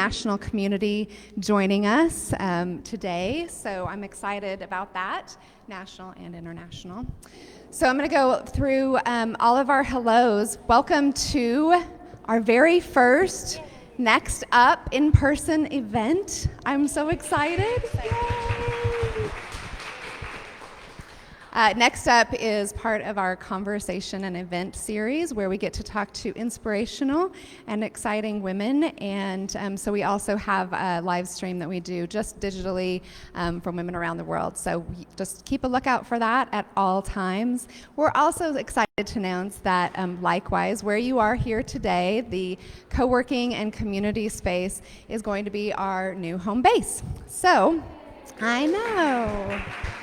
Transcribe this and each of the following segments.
international community joining us today, so I'm excited about that, national and international. So I'm going to go through all of our hellos. Welcome to our very first NEXXT Up in-person event. I'm so excited. Yay! NEXXT Up is part of our conversation and event series where we get to talk to inspirational and exciting women, and so we also have a live stream that we do just digitally from women around the world. So just keep a lookout for that at all times. We're also excited to announce that likewise, where you are here today, the co-working and community space is going to be our new home base. So, I know,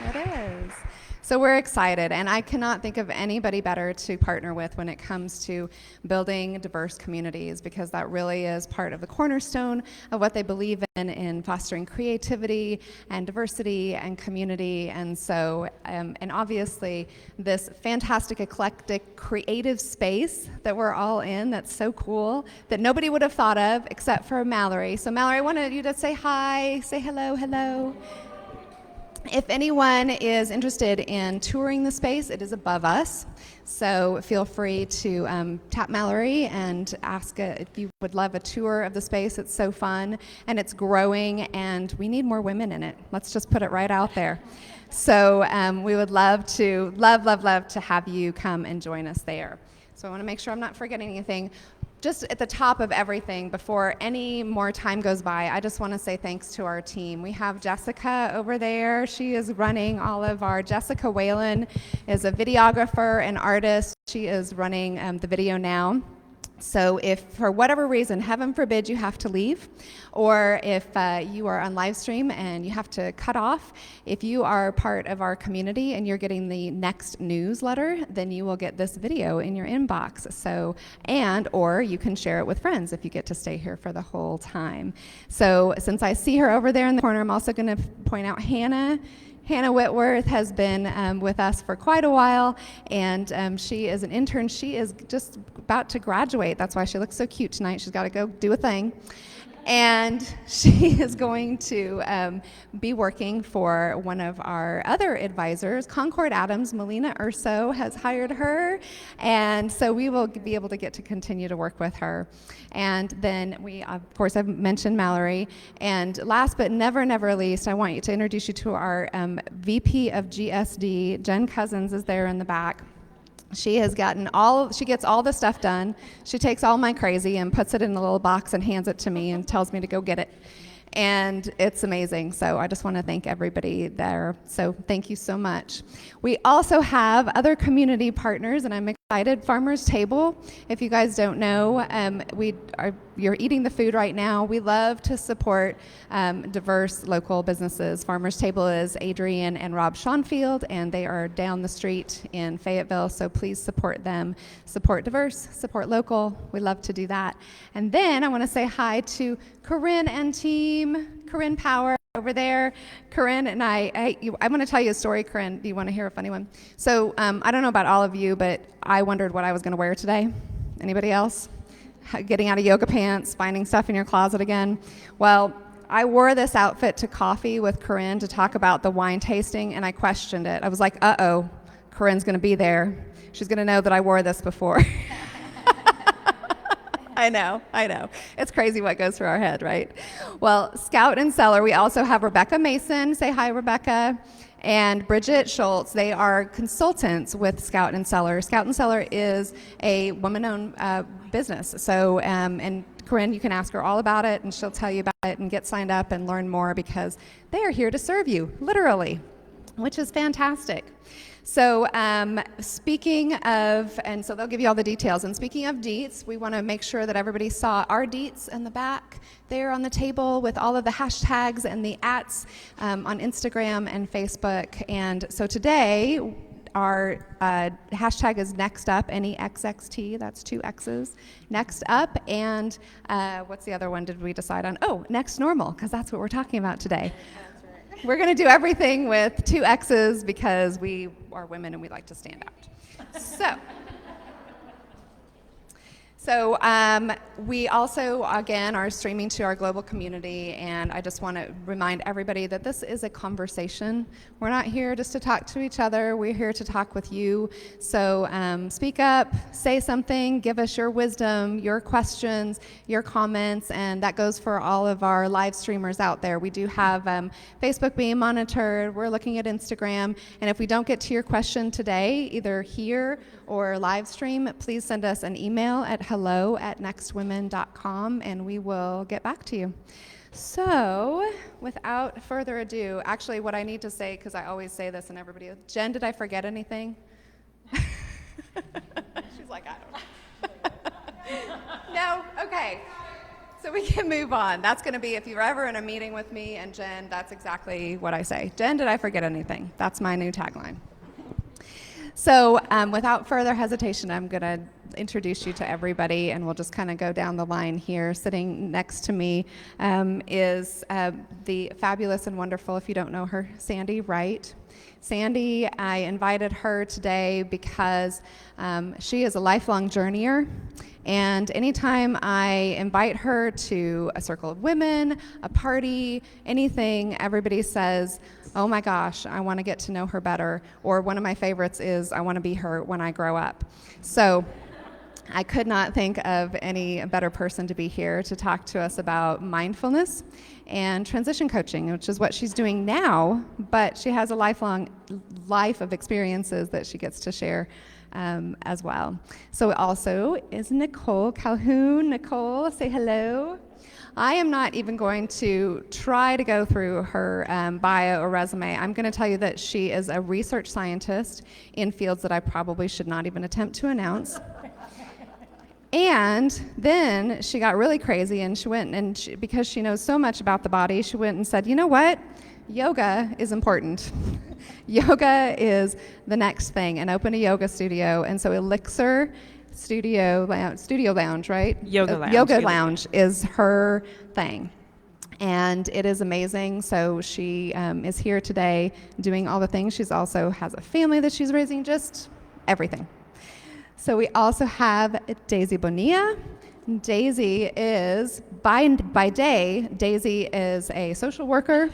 it is. So we're excited, and I cannot think of anybody better to partner with when it comes to building diverse communities, because that really is part of the cornerstone of what they believe in fostering creativity and diversity and community. And so, and obviously, this fantastic, eclectic, creative space that we're all in, that's so cool, that nobody would have thought of except for Mallory. So Mallory, I wanted you to say hi, say hello, hello. If anyone is interested in touring the space, it is above us. So feel free to tap Mallory and ask if you would love a tour of the space. It's so fun, and it's growing, and we need more women in it. Let's just put it right out there. So we would love to have you come and join us there. So I want to make sure I'm not forgetting anything. Just at the top of everything, before any more time goes by, I just want to say thanks to our team. We have Jessica over there. She is running all of our, Jessica Whalen is a videographer and artist. She is running the video now. So if for whatever reason, heaven forbid, you have to leave, or if you are on live stream and you have to cut off, if you are part of our community and you're getting the NEXXT newsletter, then you will get this video in your inbox. So, or you can share it with friends if you get to stay here for the whole time. So since I see her over there in the corner, I'm also going to point out Hannah. Hannah Whitworth has been with us for quite a while, and she is an intern. She is just about to graduate. That's why she looks so cute tonight. She's got to go do a thing. And she is going to be working for one of our other advisors, Concord Adams. Melina Urso has hired her, and so we will be able to get to continue to work with her. And then we, of course, I've mentioned Mallory. And last but never least, I want to introduce you to our VP of GSD. Jen Cousins is there in the back. She has she gets all the stuff done. She takes all my crazy and puts it in a little box and hands it to me and tells me to go get it. And it's amazing. So I just want to thank everybody there. So thank you so much. We also have other community partners, and I'm excited. Farmers Table, if you guys don't know, you're eating the food right now. We love to support diverse local businesses. Farmers Table is Adrian and Rob Schonfield, and they are down the street in Fayetteville, so please support them. Support diverse, support local. We love to do that. And then I want to say hi to Corinne and team, Corinne Power over there. Corinne and I'm going to tell you a story. Corinne, do you want to hear a funny one? So I don't know about all of you, but I wondered what I was going to wear today. Anybody else? Getting out of yoga pants, finding stuff in your closet again. Well, I wore this outfit to coffee with Corinne to talk about the wine tasting, and I questioned it. I was like, uh-oh, Corinne's going to be there. She's going to know that I wore this before. I know. It's crazy what goes through our head, right? Well, Scout and Cellar, we also have Rebecca Mason. Say hi, Rebecca. And Bridget Schultz. They are consultants with Scout and Cellar. Scout and Cellar is a woman-owned business. So, and Corinne, you can ask her all about it, and she'll tell you about it and get signed up and learn more, because they are here to serve you, literally, which is fantastic. So speaking of, and so they'll give you all the details, and speaking of deets, we want to make sure that everybody saw our deets in the back there on the table with all of the hashtags and the ats on Instagram and Facebook. And so today, our hashtag is NEXXT Up, NEXXT, that's 2 X's, NEXXT Up, and what's the other one did we decide on? Oh, NEXXT Normal, because that's what we're talking about today. We're going to do everything with 2 X's because we are women and we like to stand out. So So we also, again, are streaming to our global community, and I just want to remind everybody that this is a conversation. We're not here just to talk to each other. We're here to talk with you. So speak up, say something, give us your wisdom, your questions, your comments, and that goes for all of our live streamers out there. We do have Facebook being monitored. We're looking at Instagram, and if we don't get to your question today, either here or live stream, please send us an email at hello@nextwomen.com and we will get back to you. So without further ado, actually what I need to say, because I always say this and everybody, Jen, did I forget anything? She's like, I don't know. No? Okay. So we can move on. That's going to be, if you're ever in a meeting with me and Jen, that's exactly what I say. Jen, did I forget anything? That's my new tagline. So without further hesitation, I'm going to introduce you to everybody, and we'll just kind of go down the line here. Sitting next to me is the fabulous and wonderful, if you don't know her, Sandy Wright. Sandy, I invited her today because she is a lifelong journeyer, and anytime I invite her to a circle of women, a party, anything, everybody says, oh my gosh, I want to get to know her better, or one of my favorites is, I want to be her when I grow up. So I could not think of any better person to be here to talk to us about mindfulness and transition coaching, which is what she's doing now, but she has a lifelong life of experiences that she gets to share as well. So also is Nicole Calhoun. Nicole, say hello. I am not even going to try to go through her bio or resume. I'm going to tell you that she is a research scientist in fields that I probably should not even attempt to announce. And then she got really crazy, and she went and because she knows so much about the body, she went and said, you know what? Yoga is important. Yoga is the next thing, and opened a yoga studio. And so Elixir Studio Lounge, right? Yoga Lounge is her thing. And it is amazing. So she is here today doing all the things. She's also has a family that she's raising, just everything. So we also have Daisy Bonilla. Daisy is, by day, Daisy is a social worker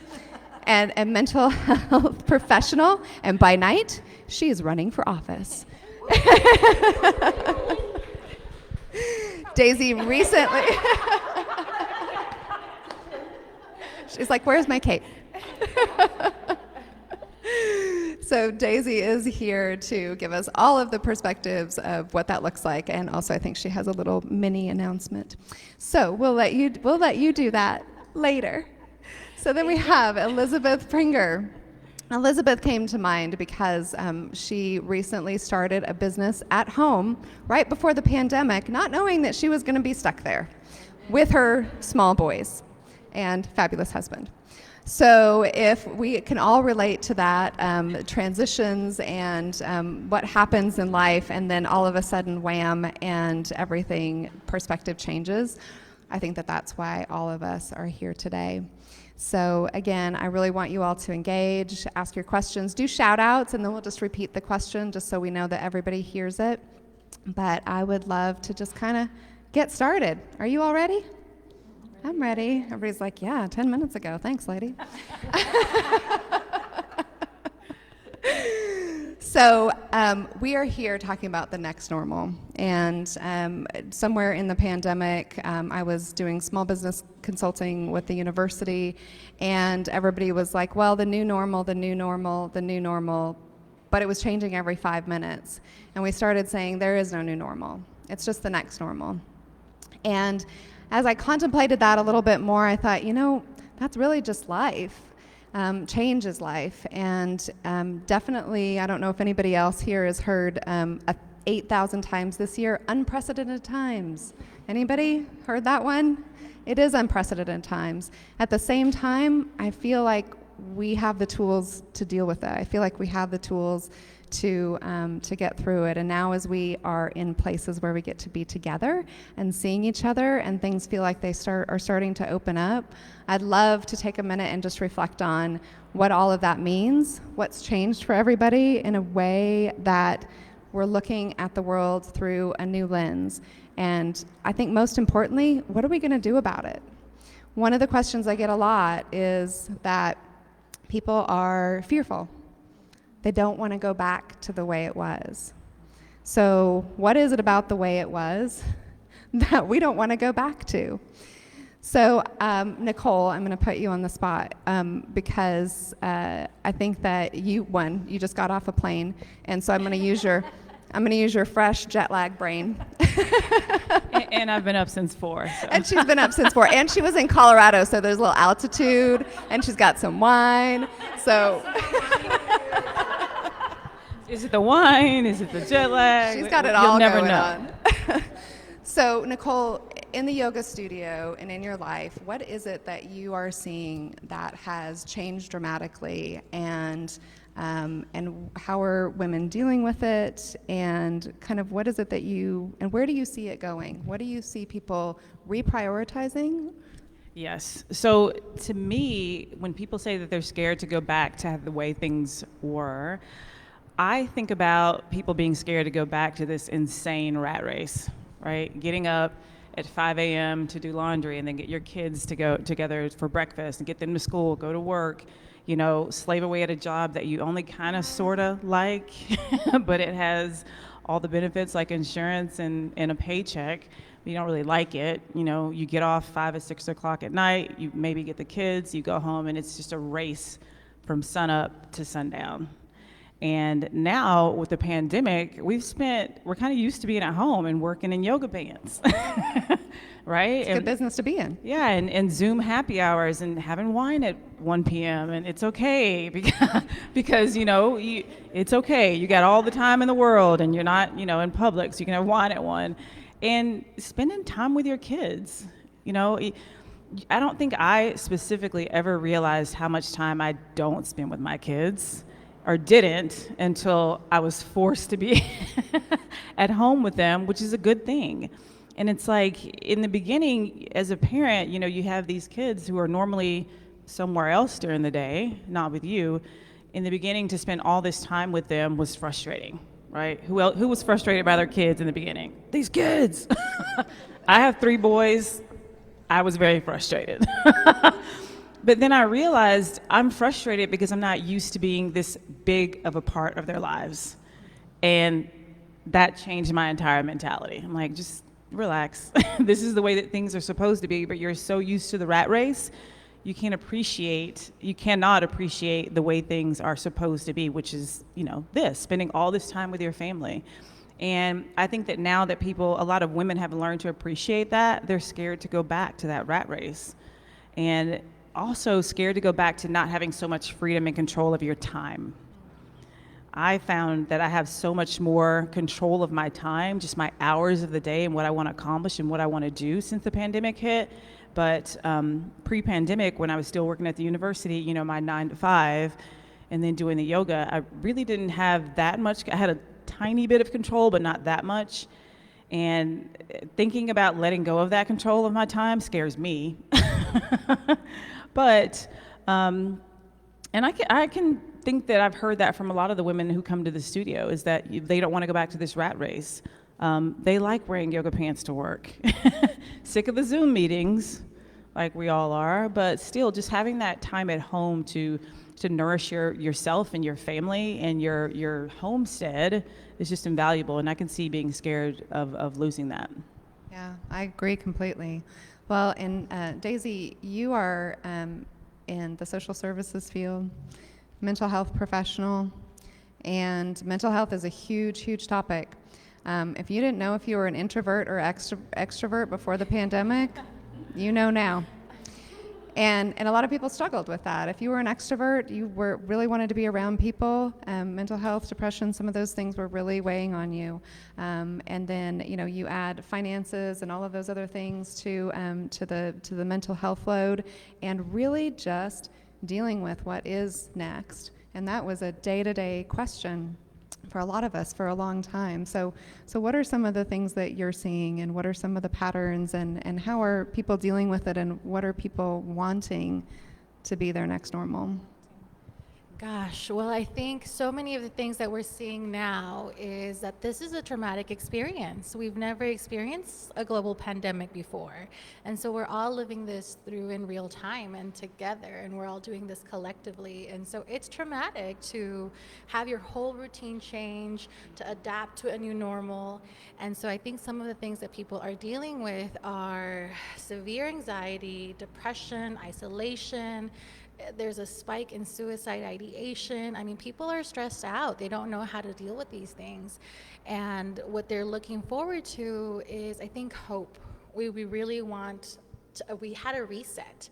and a mental health professional, and by night, she is running for office. Daisy recently, she's like, where's my cape? So Daisy is here to give us all of the perspectives of what that looks like, and also I think she has a little mini announcement. So we'll let you do that later. So then we have Elizabeth Prenger. Elizabeth came to mind because she recently started a business at home right before the pandemic, not knowing that she was going to be stuck there with her small boys and fabulous husband. So if we can all relate to that, transitions and what happens in life, and then all of a sudden, wham, and everything, perspective changes, I think that that's why all of us are here today. So again, I really want you all to engage, ask your questions, do shout outs, and then we'll just repeat the question just so we know that everybody hears it. But I would love to just kind of get started. Are you all ready? I'm ready. Everybody's like, yeah, 10 minutes ago. Thanks, lady. So we are here talking about the next normal. And somewhere in the pandemic, I was doing small business consulting with the university, and everybody was like, well, the new normal, the new normal, the new normal. But it was changing every 5 minutes. And we started saying, there is no new normal. It's just the next normal. And as I contemplated that a little bit more, I thought, that's really just life. Change is life. And definitely, I don't know if anybody else here has heard 8,000 times this year, unprecedented times. Anybody heard that one? It is unprecedented times. At the same time, I feel like we have the tools to deal with it. I feel like we have the tools to get through it. And now as we are in places where we get to be together and seeing each other, and things feel like they are starting to open up, I'd love to take a minute and just reflect on what all of that means, what's changed for everybody in a way that we're looking at the world through a new lens. And I think most importantly, what are we going to do about it? One of the questions I get a lot is that people are fearful. They don't want to go back to the way it was. So what is it about the way it was that we don't want to go back to? So Nicole, I'm going to put you on the spot because I think that you just got off a plane, and so I'm going to use your fresh jet lag brain. And I've been up since 4. So. And she's been up since 4, and she was in Colorado, so there's a little altitude, and she's got some wine. So is it the wine? Is it the jet lag? She's got it all You'll never going know. on. So Nicole, in the yoga studio and in your life, what is it that you are seeing that has changed dramatically, and how are women dealing with it, and kind of what is it that and where do you see it going? What do you see people reprioritizing? Yes. So to me, when people say that they're scared to go back to the way things were, I think about people being scared to go back to this insane rat race, right? Getting up at 5 a.m. to do laundry and then get your kids to go together for breakfast and get them to school, go to work, slave away at a job that you only kind of sort of like, but it has all the benefits like insurance and a paycheck. You don't really like it. You get off 5 or 6 o'clock at night, you maybe get the kids, you go home, and it's just a race from sunup to sundown. And now with the pandemic, we're kind of used to being at home and working in yoga pants, right? It's a good business to be in. Yeah, and Zoom happy hours and having wine at 1 p.m. and it's okay because it's okay. You got all the time in the world and you're not, in public, so you can have wine at 1. And spending time with your kids, I don't think I specifically ever realized how much time I don't spend with my kids. Or didn't until I was forced to be at home with them, which is a good thing. And it's like in the beginning, as a parent, you have these kids who are normally somewhere else during the day, not with you. In the beginning, to spend all this time with them was frustrating, right? Who was frustrated by their kids in the beginning? These kids. I have 3 boys. I was very frustrated. But then I realized I'm frustrated because I'm not used to being this big of a part of their lives. And that changed my entire mentality. I'm like, just relax. This is the way that things are supposed to be, but you're so used to the rat race, you cannot appreciate the way things are supposed to be, which is, spending all this time with your family. And I think that now that a lot of women have learned to appreciate that, they're scared to go back to that rat race. And also scared to go back to not having so much freedom and control of your time. I found that I have so much more control of my time, just my hours of the day and what I want to accomplish and what I want to do since the pandemic hit. But pre-pandemic, when I was still working at the university, my 9 to 5, and then doing the yoga, I really didn't have that much. I had a tiny bit of control, but not that much. And thinking about letting go of that control of my time scares me. But, and I can think that I've heard that from a lot of the women who come to the studio, is that they don't want to go back to this rat race. They like wearing yoga pants to work. Sick of the Zoom meetings, like we all are, but still just having that time at home to nourish yourself and your family and your homestead is just invaluable. And I can see being scared of losing that. Yeah, I agree completely. Well, and Daisy, you are in the social services field, mental health professional, and mental health is a huge, huge topic. If you didn't know if you were an introvert or extrovert before the pandemic, you know now. And a lot of people struggled with that. If you were an extrovert, you really wanted to be around people. Mental health, depression, some of those things were really weighing on you. And then you add finances and all of those other things to the mental health load, and really just dealing with what is next. And that was a day-to-day question for a lot of us for a long time. So what are some of the things that you're seeing, and what are some of the patterns, and how are people dealing with it, and what are people wanting to be their next normal? Gosh, well, I think so many of the things that we're seeing now is that this is a traumatic experience. We've never experienced a global pandemic before. And so we're all living this through in real time and together, and we're all doing this collectively. And so it's traumatic to have your whole routine change, to adapt to a new normal. And so I think some of the things that people are dealing with are severe anxiety, depression, isolation. There's a spike in suicide ideation. I mean, people are stressed out. They don't know how to deal with these things. And what they're looking forward to is, I think, hope. We really want we had a reset.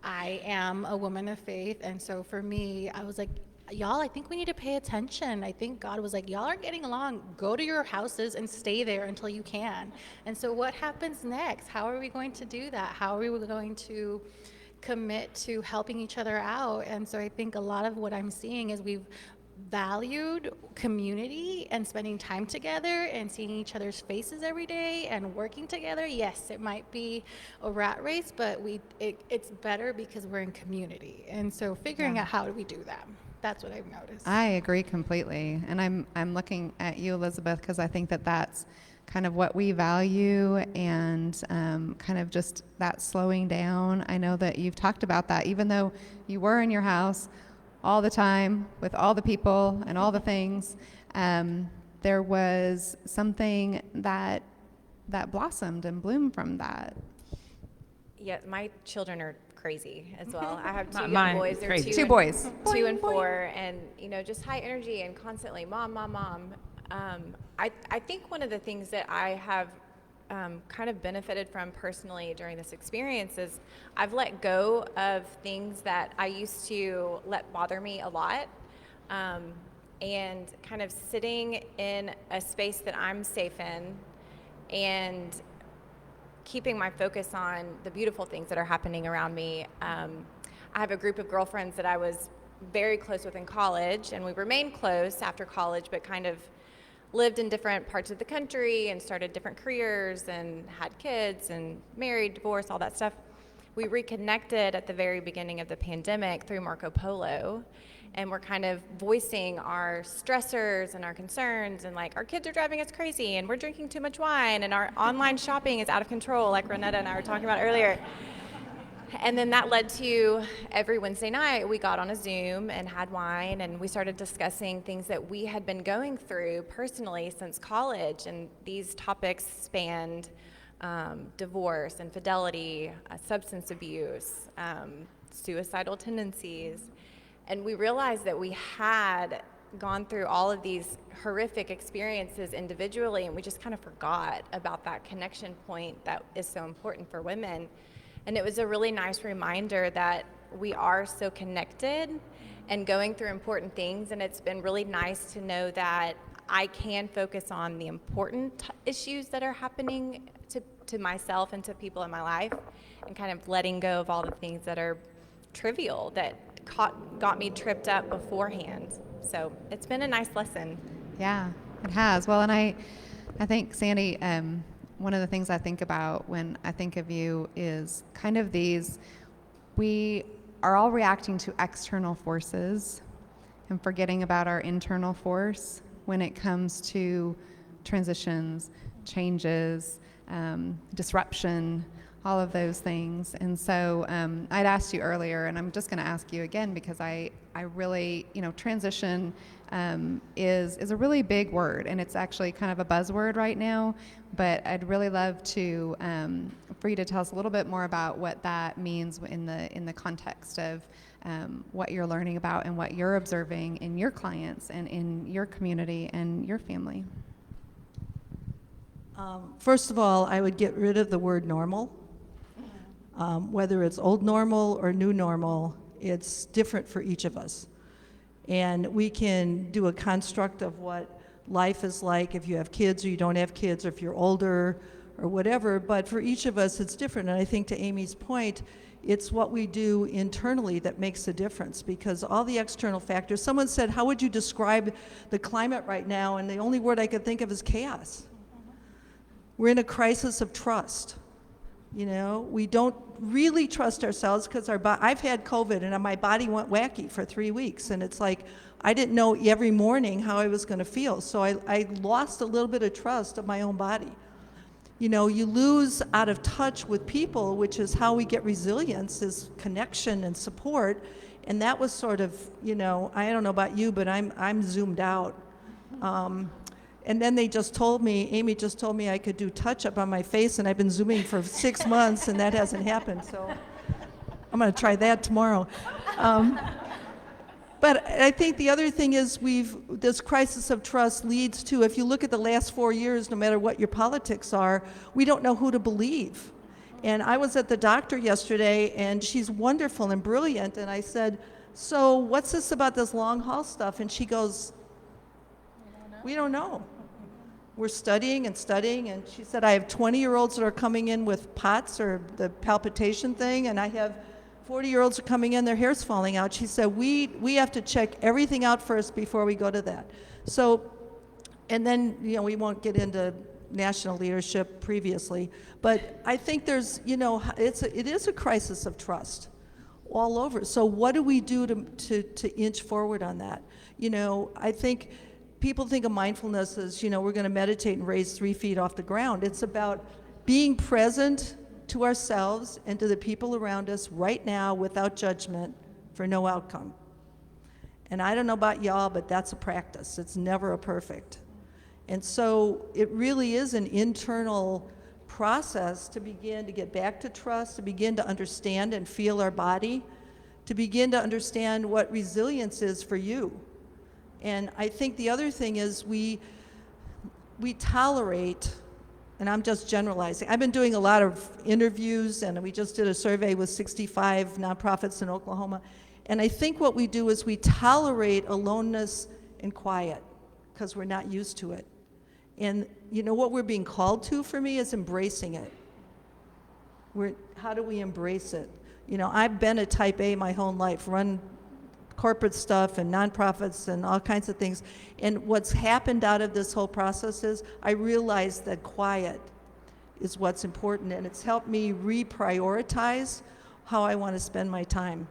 I am a woman of faith, and so for me, I was like, y'all, I think we need to pay attention. I think God was like, y'all aren't getting along. Go to your houses and stay there until you can. And so what happens next? How are we going to do that? How are we going to commit to helping each other out? And so I think a lot of what I'm seeing is we've valued community and spending time together and seeing each other's faces every day and working together. Yes, it might be a rat race, but it's better because we're in community. And so figuring out how do we do that. That's what I've noticed. I agree completely. And I'm looking at you, Elizabeth, because I think that that's kind of what we value, and kind of just that slowing down. I know that you've talked about that, even though you were in your house all the time with all the people and all the things, there was something that blossomed and bloomed from that. Yeah, my children are crazy as well. I have two young Mine boys. is They're crazy. Two boys. 2 and 4, and just high energy and constantly mom, mom, mom. I think one of the things that I have kind of benefited from personally during this experience is I've let go of things that I used to let bother me a lot, and kind of sitting in a space that I'm safe in and keeping my focus on the beautiful things that are happening around me. I have a group of girlfriends that I was very close with in college, and we remained close after college, but kind of lived in different parts of the country and started different careers and had kids and married, divorced, all that stuff. We reconnected at the very beginning of the pandemic through Marco Polo, and we're kind of voicing our stressors and our concerns, and like, our kids are driving us crazy and we're drinking too much wine and our online shopping is out of control, like Renetta and I were talking about earlier. And then that led to every Wednesday night we got on a Zoom and had wine, and we started discussing things that we had been going through personally since college. And these topics spanned divorce, infidelity, substance abuse, suicidal tendencies. And we realized that we had gone through all of these horrific experiences individually, and we just kind of forgot about that connection point that is so important for women. And it was a really nice reminder that we are so connected and going through important things. And it's been really nice to know that I can focus on the important issues that are happening to myself and to people in my life, and kind of letting go of all the things that are trivial that got me tripped up beforehand. So it's been a nice lesson. Yeah, it has. Well, and I think, Sandy, one of the things I think about when I think of you is kind of we are all reacting to external forces and forgetting about our internal force when it comes to transitions, changes, disruption, all of those things. And so I'd asked you earlier, and I'm just going to ask you again, because I really, transition is a really big word, and it's actually kind of a buzzword right now. But I'd really love to for you to tell us a little bit more about what that means in the context of what you're learning about and what you're observing in your clients and in your community and your family. First of all, I would get rid of the word normal. Whether it's old normal or new normal, it's different for each of us. And we can do a construct of what life is like if you have kids or you don't have kids, or if you're older or whatever, but for each of us it's different. And I think, to Amy's point, it's what we do internally that makes a difference, because all the external factors, someone said, how would you describe the climate right now? And the only word I could think of is chaos. We're in a crisis of trust. You know, we don't really trust ourselves because I've had COVID and my body went wacky for 3 weeks, and it's like I didn't know every morning how I was going to feel. So I lost a little bit of trust of my own body. You know, you lose out of touch with people, which is how we get resilience, is connection and support. And that was sort of, you know, I don't know about you, but I'm zoomed out. And then they just told me, Amy just told me I could do touch-up on my face, and I've been zooming for 6 months, and that hasn't happened. So I'm going to try that tomorrow. But I think the other thing is this crisis of trust leads to, if you look at the last 4 years, no matter what your politics are, we don't know who to believe. And I was at the doctor yesterday, and she's wonderful and brilliant, and I said, so what's this about this long haul stuff? And she goes, we don't know. We're studying and studying, and she said, I have 20-year-olds that are coming in with POTS, or the palpitation thing, and I have 40-year-olds are coming in, their hair's falling out. She said, we have to check everything out first before we go to that. So, and then, you know, we won't get into national leadership previously, but I think there's, you know, it is a crisis of trust all over. So what do we do to inch forward on that? You know, I think people think of mindfulness as, you know, we're going to meditate and raise 3 feet off the ground. It's about being present to ourselves and to the people around us right now without judgment for no outcome. And I don't know about y'all, but that's a practice. It's never a perfect. And so it really is an internal process to begin to get back to trust, to begin to understand and feel our body, to begin to understand what resilience is for you. And I think the other thing is we tolerate, and I'm just generalizing. I've been doing a lot of interviews, and we just did a survey with 65 nonprofits in Oklahoma. And I think what we do is we tolerate aloneness and quiet because we're not used to it. And you know what we're being called to for me is embracing it. How do we embrace it? You know, I've been a type A my whole life, run corporate stuff and nonprofits and all kinds of things. And what's happened out of this whole process is I realized that quiet is what's important, and it's helped me reprioritize how I want to spend my time.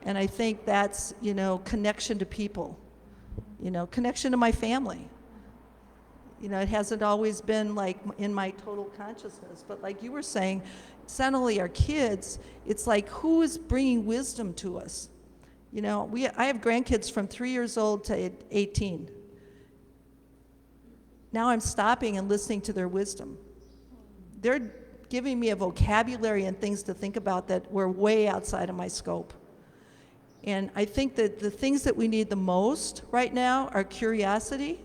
And I think that's, you know, connection to people, you know, connection to my family. You know, it hasn't always been like in my total consciousness, but like you were saying, it's not only our kids, it's like who is bringing wisdom to us? You know, I have grandkids from 3 years old to 18. Now I'm stopping and listening to their wisdom. They're giving me a vocabulary and things to think about that were way outside of my scope. And I think that the things that we need the most right now are curiosity.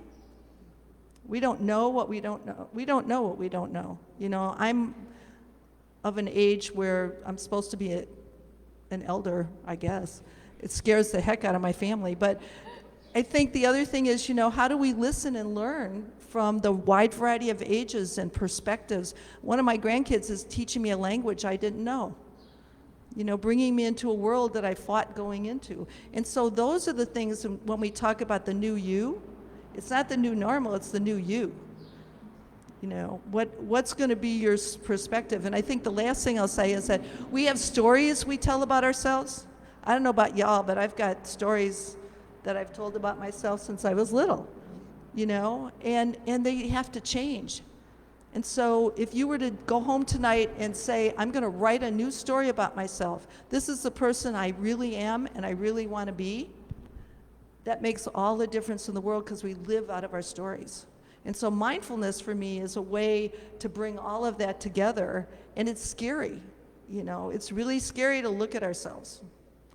We don't know what we don't know. We don't know what we don't know. You know, I'm of an age where I'm supposed to be an elder, I guess. It scares the heck out of my family. But I think the other thing is, you know, how do we listen and learn from the wide variety of ages and perspectives? One of my grandkids is teaching me a language I didn't know. You know, bringing me into a world that I fought going into. And so those are the things when we talk about the new you. It's not the new normal, it's the new you. You know, what's going to be your perspective? And I think the last thing I'll say is that we have stories we tell about ourselves. I don't know about y'all, but I've got stories that I've told about myself since I was little, you know, and they have to change. And so if you were to go home tonight and say, I'm going to write a new story about myself, this is the person I really am and I really want to be, that makes all the difference in the world because we live out of our stories. And so mindfulness for me is a way to bring all of that together, and it's scary. You know, it's really scary to look at ourselves.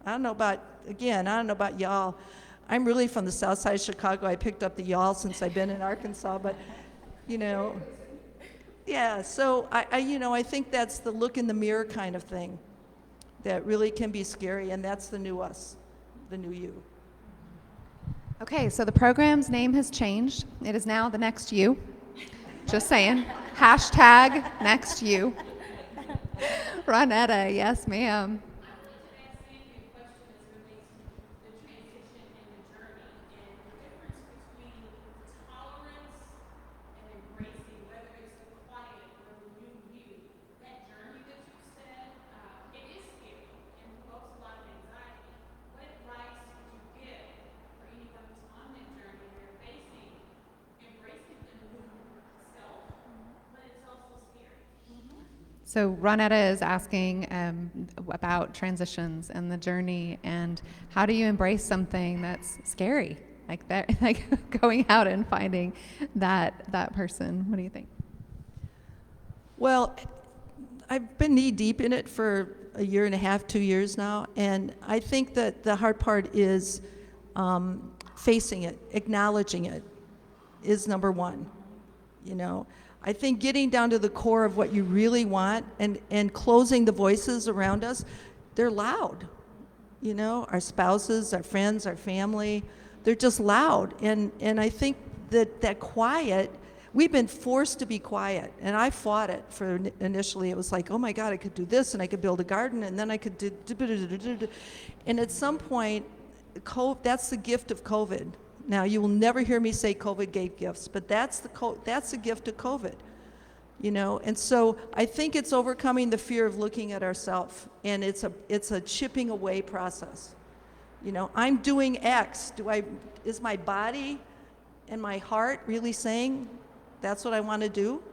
I don't know about y'all. I'm really from the south side of Chicago. I picked up the y'all since I've been in Arkansas, but, you know, yeah, so I think that's the look in the mirror kind of thing that really can be scary, and that's the new us, the new you. Okay, so the program's name has changed. It is now the Next You. Just saying. Hashtag Next You. Ronetta, yes, ma'am. Whether it's the quiet or the new you, that journey So Ronetta is asking about transitions and the journey, and how do you embrace something that's scary, like that, like going out and finding that person? What do you think? Well, I've been knee deep in it for a year and a half, 2 years now, and I think that the hard part is facing it, acknowledging it is number one. You know, I think getting down to the core of what you really want and closing the voices around us, they're loud. You know, our spouses, our friends, our family, they're just loud. And I think that quiet, we've been forced to be quiet, and I fought it for initially. It was like, oh my God, I could do this, and I could build a garden, and then I could do, and at some point, that's the gift of COVID. Now, you will never hear me say COVID gave gifts, but that's the gift of COVID, you know. And so I think it's overcoming the fear of looking at ourselves, and it's a chipping away process. You know, I'm doing X. Is my body and my heart really saying that's what I want to do?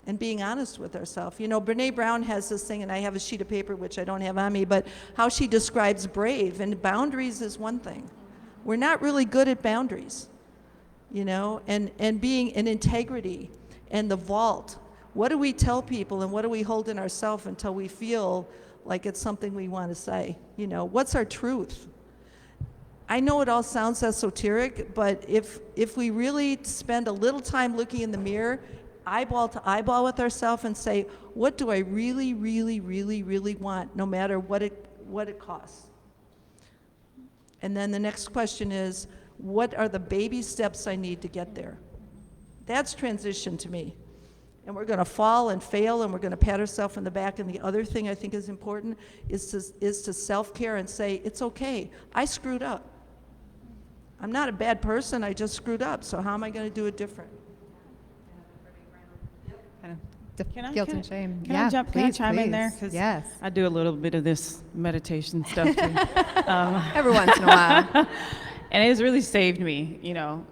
And being honest with ourselves. You know, Brene Brown has this thing, and I have a sheet of paper which I don't have on me, but how she describes brave, and boundaries is one thing. We're not really good at boundaries, you know, and being in integrity and the vault. What do we tell people, and what do we hold in ourselves until we feel like it's something we want to say? You know, what's our truth? I know it all sounds esoteric, but if we really spend a little time looking in the mirror, eyeball to eyeball with ourselves, and say, what do I really, really, really, really want, no matter what it costs? And then the next question is, what are the baby steps I need to get there? That's transition to me. And we're going to fall and fail, and we're going to pat ourselves on the back. And the other thing I think is important is to self-care and say, it's okay, I screwed up. I'm not a bad person, I just screwed up, so how am I going to do it different? Guilt and shame. Can I chime in there? 'Cause yes. I do a little bit of this meditation stuff too. Every once in a while. And it has really saved me, you know,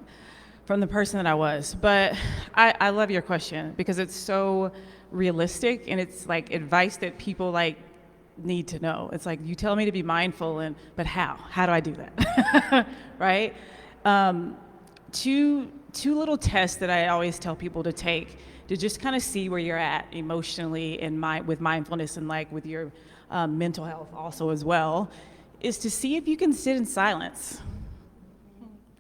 from the person that I was. But I love your question because it's so realistic, and it's like advice that people like need to know. It's like, you tell me to be mindful, but how? How do I do that? Right? Two little tests that I always tell people to take to just kind of see where you're at emotionally and with mindfulness, and like with your mental health also as well, is to see if you can sit in silence.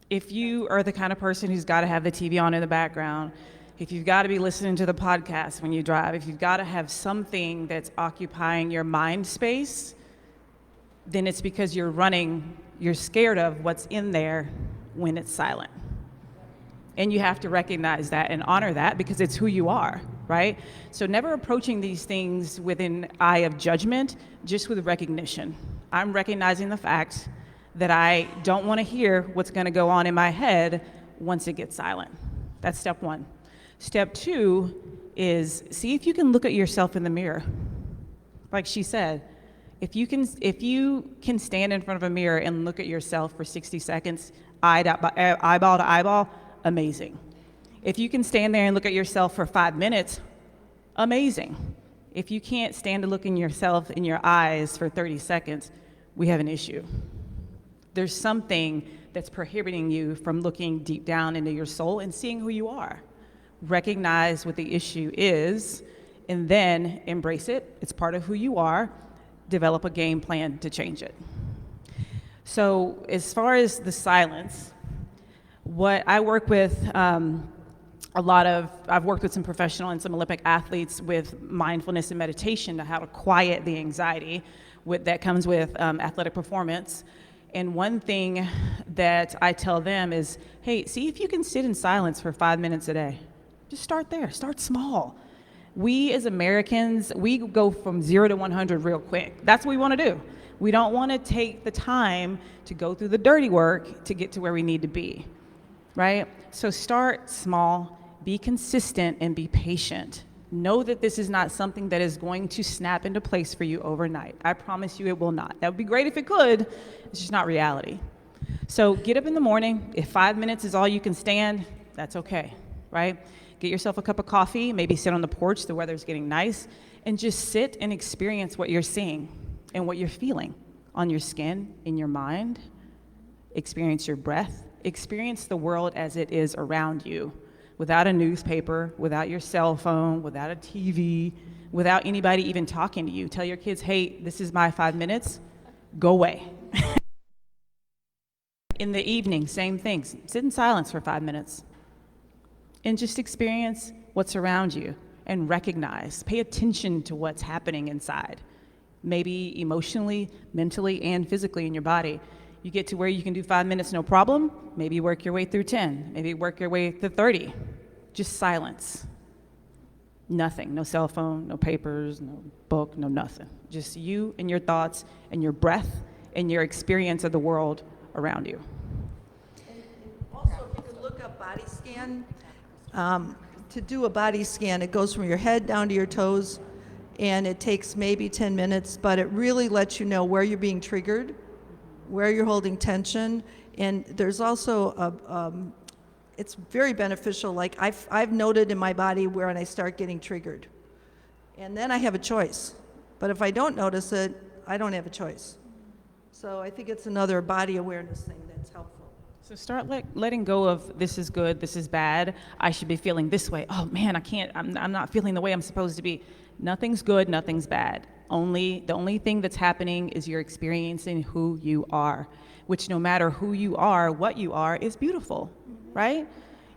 If you are the kind of person who's got to have the TV on in the background, if you've got to be listening to the podcast when you drive, if you've got to have something that's occupying your mind space, then it's because you're scared of what's in there when it's silent. And you have to recognize that and honor that, because it's who you are, right? So never approaching these things with an eye of judgment, just with recognition. I'm recognizing the fact that I don't want to hear what's going to go on in my head once it gets silent. That's step one. Step two is see if you can look at yourself in the mirror. Like she said, if you can stand in front of a mirror and look at yourself for 60 seconds, eyeball to eyeball, amazing. If you can stand there and look at yourself for 5 minutes, amazing. If you can't stand to look in yourself in your eyes for 30 seconds, we have an issue. There's something that's prohibiting you from looking deep down into your soul and seeing who you are. Recognize what the issue is, and then embrace it. It's part of who you are. Develop a game plan to change it. So as far as the silence, what I work with I've worked with some professional and some Olympic athletes with mindfulness and meditation to how to quiet the anxiety that comes with athletic performance. And one thing that I tell them is, hey, see if you can sit in silence for 5 minutes a day. Just start there, start small. We as Americans, we go from 0 to 100 real quick. That's what we want to do. We don't want to take the time to go through the dirty work to get to where we need to be, right? So start small, be consistent, and be patient. Know that this is not something that is going to snap into place for you overnight. I promise you it will not. That would be great if it could. It's just not reality. So get up in the morning. If 5 minutes is all you can stand, that's okay, right? Get yourself a cup of coffee, maybe sit on the porch, the weather's getting nice, and just sit and experience what you're seeing and what you're feeling on your skin, in your mind. Experience your breath. Experience the world as it is around you, without a newspaper, without your cell phone, without a TV, without anybody even talking to you. Tell your kids, hey, this is my 5 minutes, go away. In the evening, same thing. Sit in silence for 5 minutes and just experience what's around you and recognize, pay attention to what's happening inside, maybe emotionally, mentally, and physically in your body. You get to where you can do 5 minutes, no problem. Maybe work your way through 10. Maybe work your way to 30. Just silence. Nothing. No cell phone, no papers, no book, no nothing. Just you and your thoughts and your breath and your experience of the world around you. Also, if you could look up body scan, to do a body scan, it goes from your head down to your toes, and it takes maybe 10 minutes, but it really lets you know where you're being triggered, where you're holding tension, and there's also it's very beneficial. Like I've noted in my body where I start getting triggered, and then I have a choice. But if I don't notice it, I don't have a choice. So I think it's another body awareness thing that's helpful. So start letting go of this is good, this is bad, I should be feeling this way. Oh man, I'm not feeling the way I'm supposed to be. Nothing's good, nothing's bad. The only thing that's happening is you're experiencing who you are, which no matter who you are, what you are is beautiful, right?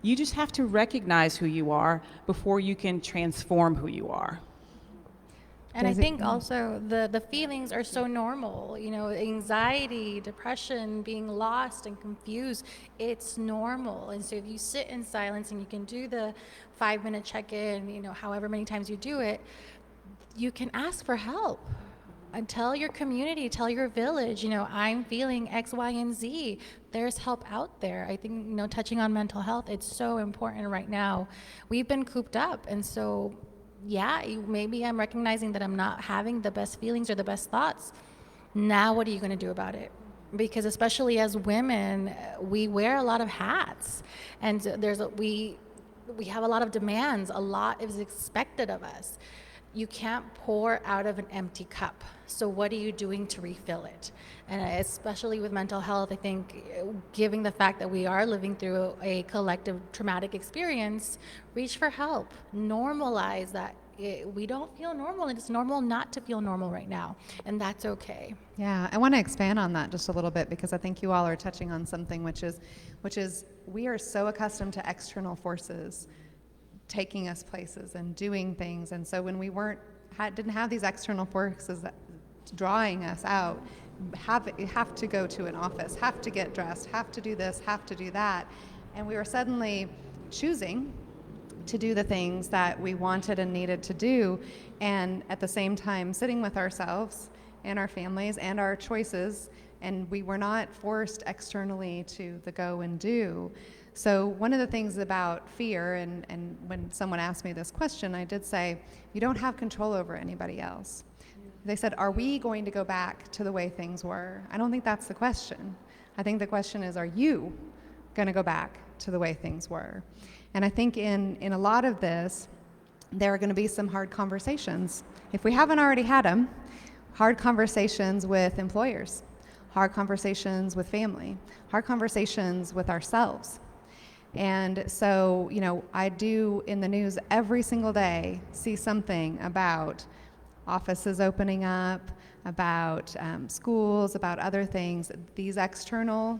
You just have to recognize who you are before you can transform who you are. And I think also the feelings are so normal, you know, anxiety, depression, being lost and confused, it's normal. And so if you sit in silence and you can do the 5-minute check-in, you know, however many times you do it, you can ask for help. And tell your community, tell your village, you know, I'm feeling X, Y, and Z. There's help out there. I think, you know, touching on mental health, it's so important right now. We've been cooped up, and so yeah, maybe I'm recognizing that I'm not having the best feelings or the best thoughts. Now what are you going to do about it? Because especially as women, we wear a lot of hats, and we have a lot of demands. A lot is expected of us. You can't pour out of an empty cup. So what are you doing to refill it? And especially with mental health, I think given the fact that we are living through a collective traumatic experience, reach for help. Normalize that we don't feel normal, and it's normal not to feel normal right now, and that's okay. Yeah, I want to expand on that just a little bit, because I think you all are touching on something which is we are so accustomed to external forces taking us places and doing things, and so when we didn't have these external forces that drawing us out, have to go to an office, have to get dressed, have to do this, have to do that, and we were suddenly choosing to do the things that we wanted and needed to do, and at the same time sitting with ourselves and our families and our choices, and we were not forced externally to the go and do. So one of the things about fear, and when someone asked me this question, I did say, you don't have control over anybody else. They said, are we going to go back to the way things were? I don't think that's the question. I think the question is, are you going to go back to the way things were? And I think in a lot of this, there are going to be some hard conversations. If we haven't already had them, hard conversations with employers, hard conversations with family, hard conversations with ourselves. And so, you know, I do in the news every single day see something about offices opening up, about schools, about other things, these external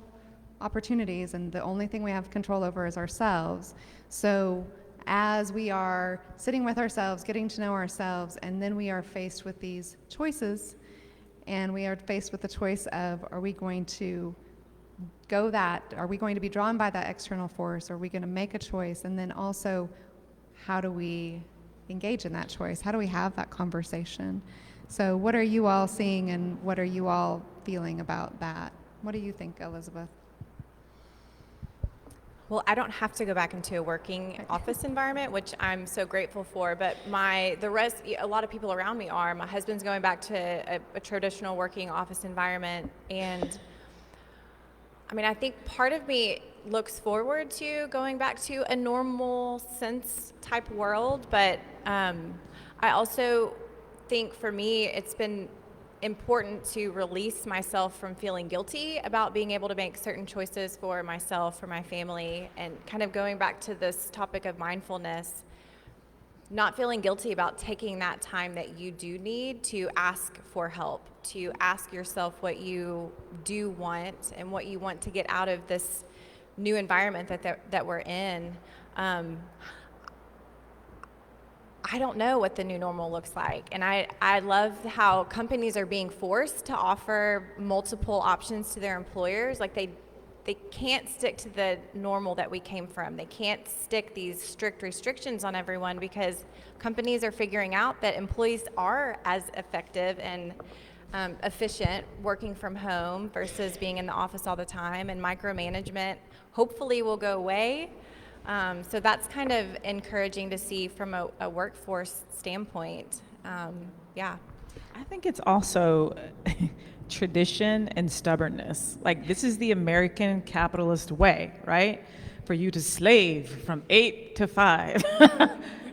opportunities, and the only thing we have control over is ourselves. So as we are sitting with ourselves, getting to know ourselves, and then we are faced with these choices, and we are faced with the choice of, are we going to are we going to be drawn by that external force? Are we going to make a choice? And then also, how do we engage in that choice? How do we have that conversation? So what are you all seeing, and what are you all feeling about that? What do you think, Elizabeth? Well, I don't have to go back into a working office environment, which I'm so grateful for, but a lot of people around me are. My husband's going back to a traditional working office environment, and I mean, I think part of me looks forward to going back to a normal sense type world, but I also think for me it's been important to release myself from feeling guilty about being able to make certain choices for myself, for my family, and kind of going back to this topic of mindfulness, not feeling guilty about taking that time that you do need to ask for help, to ask yourself what you do want and what you want to get out of this new environment that we're in. I don't know what the new normal looks like. And I love how companies are being forced to offer multiple options to their employers. Like they can't stick to the normal that we came from. They can't stick these strict restrictions on everyone because companies are figuring out that employees are as effective and efficient working from home versus being in the office all the time, and micromanagement hopefully will go away. So that's kind of encouraging to see from a workforce standpoint. Yeah. I think it's also tradition and stubbornness. Like, this is the American capitalist way, right? For you to slave from 8 to 5,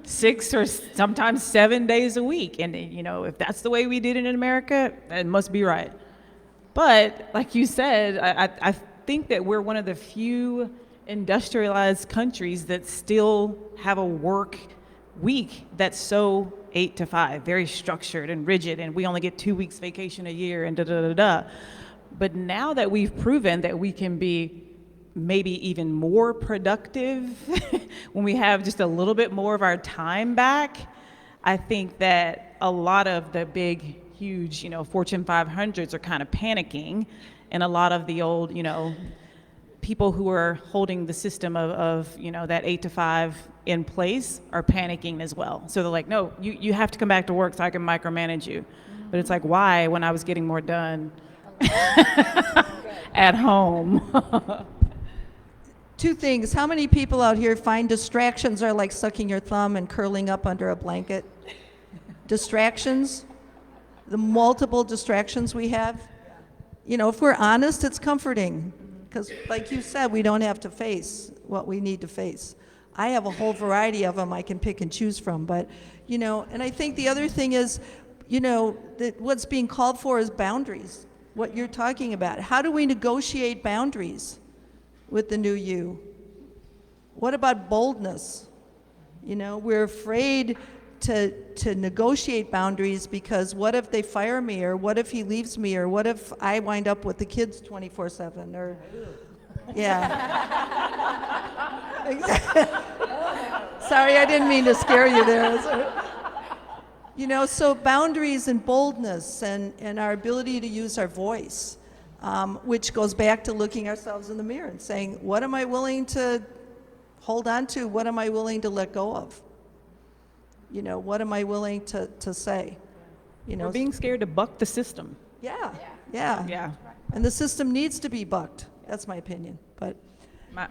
6 or sometimes 7 days a week. And, you know, if that's the way we did it in America, it must be right. But like you said, I think that we're one of the few industrialized countries that still have a work week that's so 8 to 5, very structured and rigid, and we only get 2 weeks vacation a year and da da da da. But now that we've proven that we can be maybe even more productive when we have just a little bit more of our time back, I think that a lot of the big, huge, you know, Fortune 500s are kind of panicking, and a lot of the old, you know, people who are holding the system of you know, that 8 to 5 in place are panicking as well. So they're like, no, you have to come back to work so I can micromanage you. But it's like, why, when I was getting more done at home? Two things. How many people out here find distractions are like sucking your thumb and curling up under a blanket? Distractions, the multiple distractions we have. You know, if we're honest, it's comforting. Because like you said, we don't have to face what we need to face. I have a whole variety of them I can pick and choose from. But, you know, and I think the other thing is, you know, that what's being called for is boundaries, what you're talking about. How do we negotiate boundaries with the new you? What about boldness? You know, we're afraid to negotiate boundaries because what if they fire me, or what if he leaves me, or what if I wind up with the kids 24/7, or yeah. Sorry, I didn't mean to scare you there. You know, so boundaries and boldness and our ability to use our voice, which goes back to looking ourselves in the mirror and saying, what am I willing to hold on to? What am I willing to let go of? You know, what am I willing to say? You know, We're being scared to buck the system. yeah. Yeah. And the system needs to be bucked. That's my opinion. But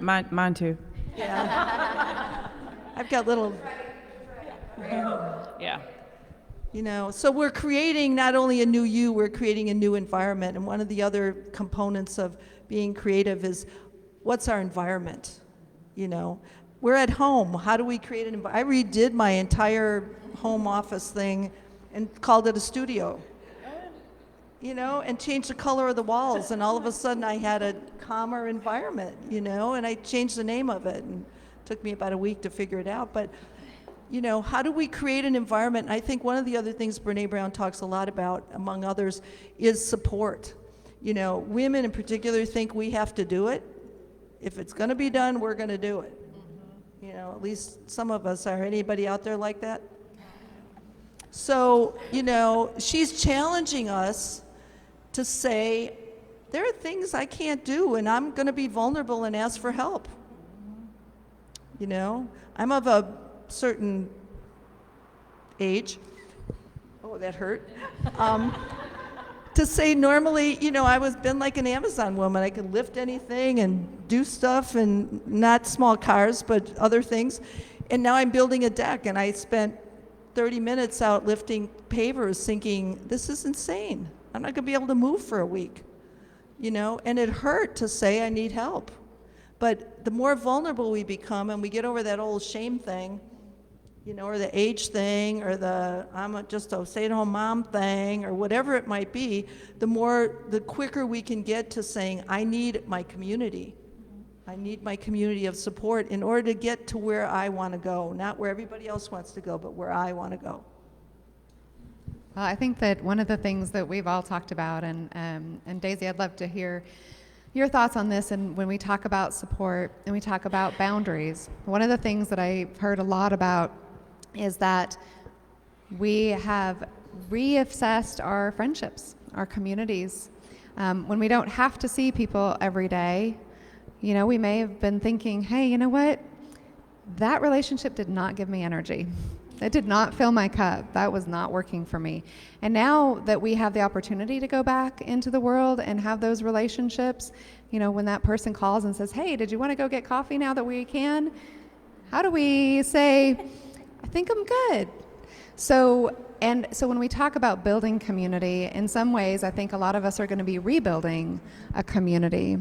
Mine too. yeah, I've got little, Yeah. you know, so we're creating not only a new you, we're creating a new environment. And one of the other components of being creative is, what's our environment? You know, we're at home. How do we create an environment? I redid my entire home office thing and called it a studio. You know, and changed the color of the walls, and all of a sudden I had a calmer environment, you know, and I changed the name of it, and it took me about a week to figure it out. But, you know, how do we create an environment? And I think one of the other things Brene Brown talks a lot about, among others, is support. You know, women in particular think we have to do it. If it's going to be done, we're going to do it. You know, at least some of us are. Anybody out there like that? So, you know, she's challenging us to say, there are things I can't do, and I'm going to be vulnerable and ask for help. You know, I'm of a certain age. Oh, that hurt. To say normally, you know, I was been like an Amazon woman. I could lift anything and do stuff, and not small cars, but other things. And now I'm building a deck, and I spent 30 minutes out lifting pavers thinking, this is insane. I'm not going to be able to move for a week, you know, and it hurt to say I need help. But the more vulnerable we become and we get over that old shame thing, you know, or the age thing, or the just a stay-at-home mom thing, or whatever it might be, the quicker we can get to saying, I need my community. I need my community of support in order to get to where I want to go, not where everybody else wants to go, but where I want to go. Well, I think that one of the things that we've all talked about, and Daisy, I'd love to hear your thoughts on this, and when we talk about support and we talk about boundaries, one of the things that I've heard a lot about is that we have reassessed our friendships, our communities. When we don't have to see people every day, you know, we may have been thinking, hey, you know what? That relationship did not give me energy. It did not fill my cup. That was not working for me. And now that we have the opportunity to go back into the world and have those relationships, you know, when that person calls and says, hey, did you want to go get coffee now that we can? How do we say, I think I'm good? So when we talk about building community, in some ways, I think a lot of us are going to be rebuilding a community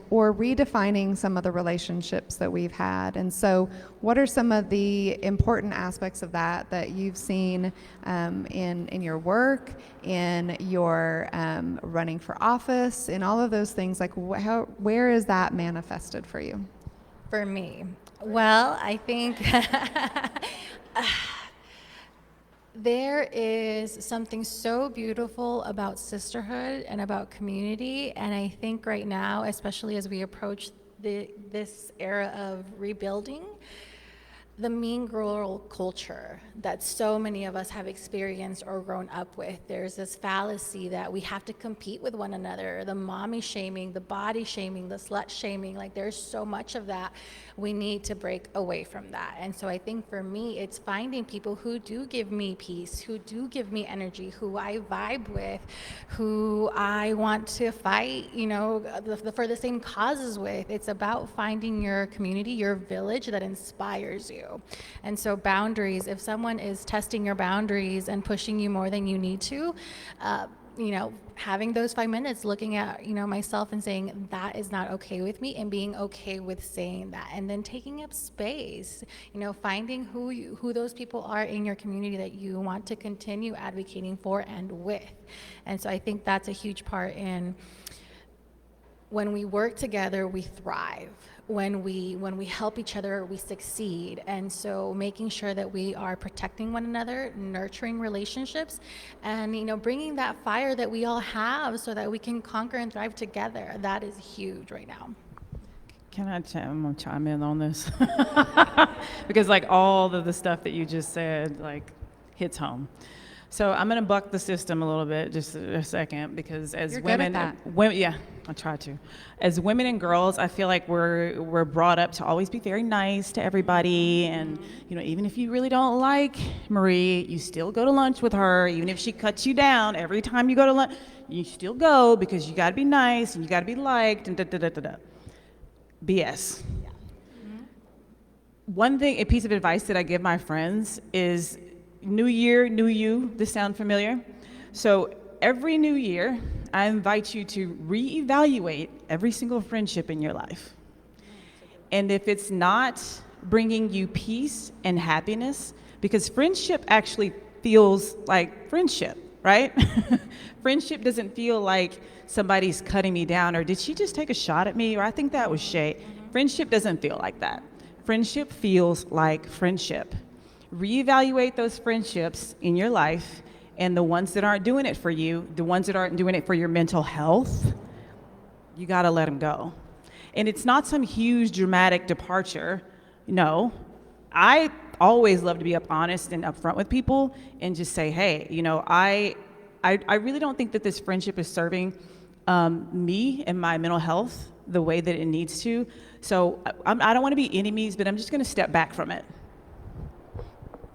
or redefining some of the relationships that we've had. And so what are some of the important aspects of that you've seen in your work, in your running for office, in all of those things? Like, where is that manifested for you? For me, well, I think there is something so beautiful about sisterhood and about community, and I think right now, especially as we approach this era of rebuilding, the mean girl culture that so many of us have experienced or grown up with. There's this fallacy that we have to compete with one another, the mommy shaming, the body shaming, the slut shaming, like there's so much of that. We need to break away from that. And so I think for me, it's finding people who do give me peace, who do give me energy, who I vibe with, who I want to fight, you know, for the same causes with. It's about finding your community, your village that inspires you. And so boundaries, if someone is testing your boundaries and pushing you more than you need to, you know, having those 5 minutes, looking at, you know, myself and saying that is not okay with me, and being okay with saying that, and then taking up space, you know, finding who those people are in your community that you want to continue advocating for and with. And so I think that's a huge part in when we work together, we thrive. When we help each other, we succeed. And so making sure that we are protecting one another, nurturing relationships, and, you know, bringing that fire that we all have so that we can conquer and thrive together. That is huge right now. I'm gonna chime in on this because like all of the stuff that you just said like hits home. So I'm gonna buck the system a little bit, just a second, because as You're women, good at yeah, I try to. As women and girls, I feel like we're brought up to always be very nice to everybody, and you know, even if you really don't like Marie, you still go to lunch with her, even if she cuts you down every time you go to lunch, you still go because you got to be nice and you got to be liked and da da da da da. BS. Yeah. One thing, a piece of advice that I give my friends is, new year, new you. This sound familiar? So every new year, I invite you to reevaluate every single friendship in your life. And if it's not bringing you peace and happiness, because friendship actually feels like friendship, right? Friendship doesn't feel like somebody's cutting me down, or did she just take a shot at me, or I think that was shade. Friendship doesn't feel like that. Friendship feels like friendship. Reevaluate those friendships in your life, and the ones that aren't doing it for you, the ones that aren't doing it for your mental health, you gotta let them go. And it's not some huge dramatic departure. No, I always love to be honest and upfront with people and just say, hey, you know, I really don't think that this friendship is serving me and my mental health the way that it needs to. So I don't want to be enemies, but I'm just going to step back from it.